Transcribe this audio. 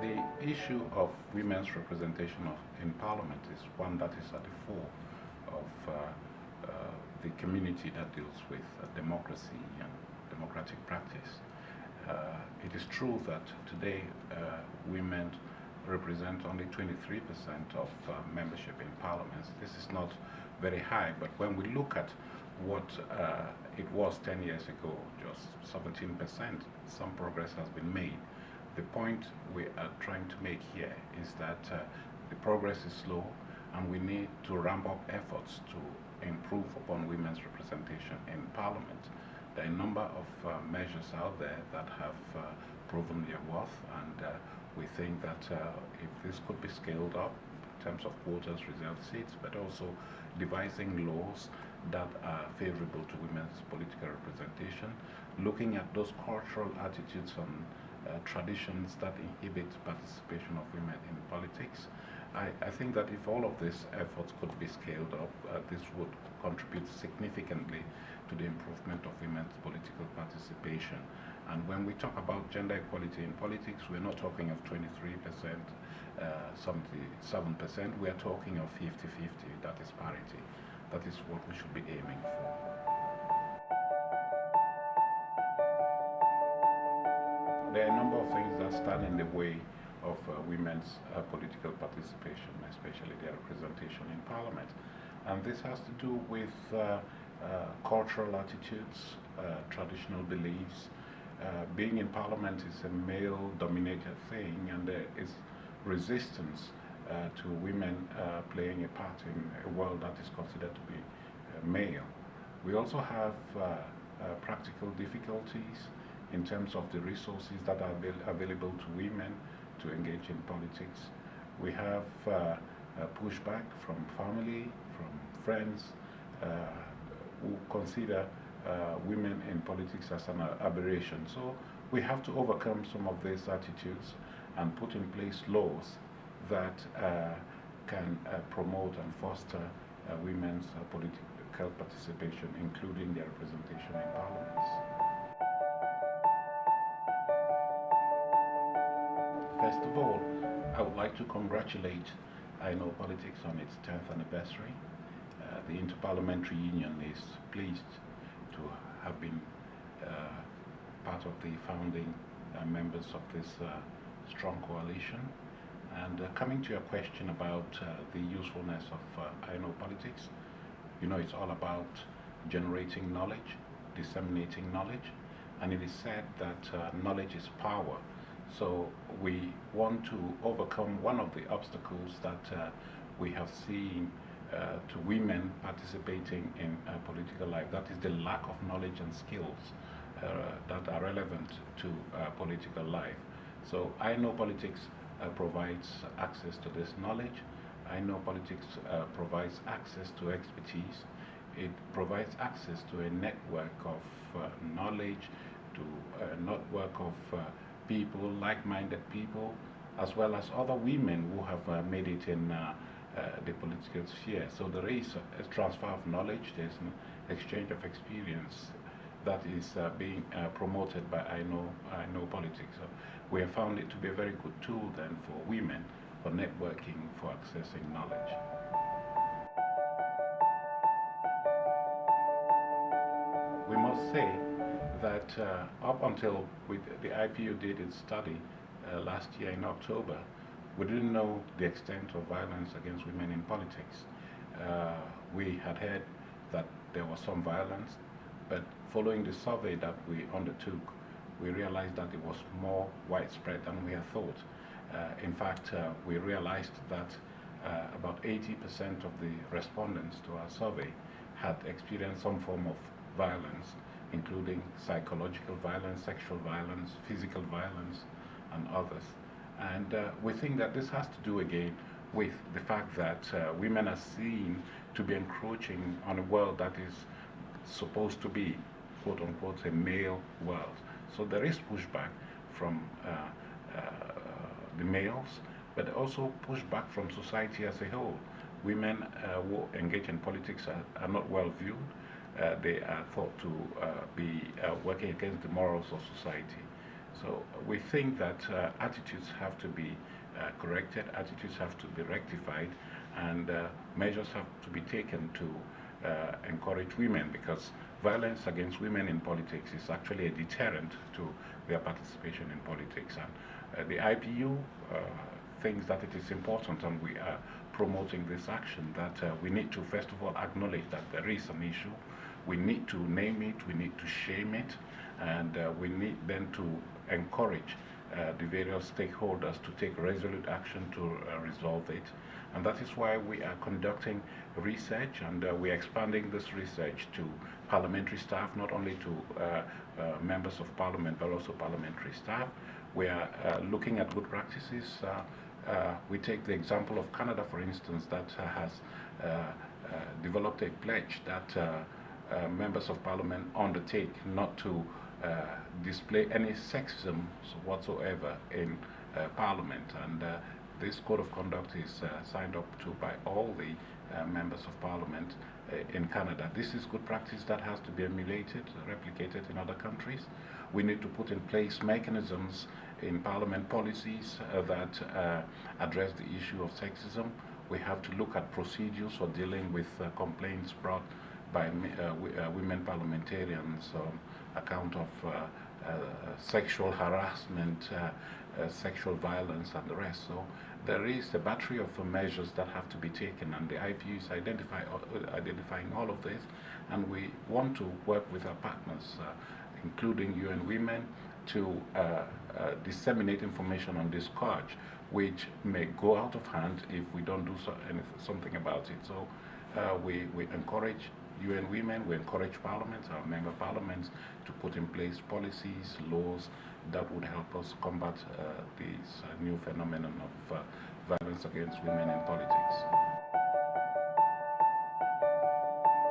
The issue of women's representation in Parliament is one that is at the fore of the community that deals with democracy and democratic practice. It is true that today women represent only 23% of membership in parliaments. This is not very high, but when we look at what it was 10 years ago, just 17%, some progress has been made. The point we are trying to make here is that the progress is slow and we need to ramp up efforts to improve upon women's representation in parliament. There are a number of measures out there that have proven their worth, and we think that if this could be scaled up in terms of quotas, reserved seats, but also devising laws that are favorable to women's political representation, looking at those cultural attitudes and traditions that inhibit participation of women in politics. I think that if all of these efforts could be scaled up, this would contribute significantly to the improvement of women's political participation. And when we talk about gender equality in politics, we're not talking of 23%, 77%, we are talking of 50-50, that is parity. That is what we should be aiming for. There are a number of things that stand in the way of women's political participation, especially their representation in parliament. And this has to do with cultural attitudes, traditional beliefs. Being in parliament is a male-dominated thing, and there is resistance to women playing a part in a world that is considered to be male. We also have practical difficulties in terms of the resources that are available to women to engage in politics. We have pushback from family, from friends who consider women in politics as an aberration. So we have to overcome some of these attitudes and put in place laws that can promote and foster women's political participation, including their representation in parliaments. First of all, I would like to congratulate iKNOW Politics on its 10th anniversary. The Interparliamentary Union is pleased to have been part of the founding members of this strong coalition. And coming to your question about the usefulness of iKNOW Politics, you know, it's all about generating knowledge, disseminating knowledge, and it is said that knowledge is power. So we want to overcome one of the obstacles that we have seen to women participating in political life. That is the lack of knowledge and skills that are relevant to political life. So iKNOW Politics provides access to this knowledge. iKNOW Politics provides access to expertise. It provides access to a network of knowledge, to a network of people, like-minded people, as well as other women who have made it in the political sphere. So there is a transfer of knowledge, there's an exchange of experience that is being promoted by iKNOW Politics. So we have found it to be a very good tool then for women, for networking, for accessing knowledge. We must say that up until the IPU did its study last year in October, we didn't know the extent of violence against women in politics. We had heard that there was some violence, but following the survey that we undertook, we realized that it was more widespread than we had thought. In fact, we realized that about 80% of the respondents to our survey had experienced some form of violence, including psychological violence, sexual violence, physical violence, and others. And we think that this has to do again with the fact that women are seen to be encroaching on a world that is supposed to be, quote unquote, a male world. So there is pushback from the males, but also pushback from society as a whole. women who engage in politics are not well viewed. They are thought to be working against the morals of society. So we think that attitudes have to be corrected, attitudes have to be rectified, and measures have to be taken to encourage women, because violence against women in politics is actually a deterrent to their participation in politics. And the IPU thinks that it is important, and we are promoting this action, that we need to first of all acknowledge that there is an issue. We need to name it, we need to shame it, and we need then to encourage the various stakeholders to take resolute action to resolve it. And that is why we are conducting research, and we are expanding this research to parliamentary staff, not only to members of parliament, but also parliamentary staff. We are looking at good practices. We take the example of Canada, for instance, that has developed a pledge that members of parliament undertake not to display any sexism whatsoever in parliament. And this code of conduct is signed up to by all the members of parliament in Canada. This is good practice that has to be emulated, replicated in other countries. We need to put in place mechanisms in parliament policies that address the issue of sexism. We have to look at procedures for dealing with complaints brought by women parliamentarians on account of sexual harassment, sexual violence, and the rest. So there is a battery of measures that have to be taken, and the IPU is identifying all of this, and we want to work with our partners, including UN Women, to disseminate information on this scourge, which may go out of hand if we don't do something about it. So we encourage UN Women, we encourage parliaments, our member parliaments, to put in place policies, laws that would help us combat this new phenomenon of violence against women in politics.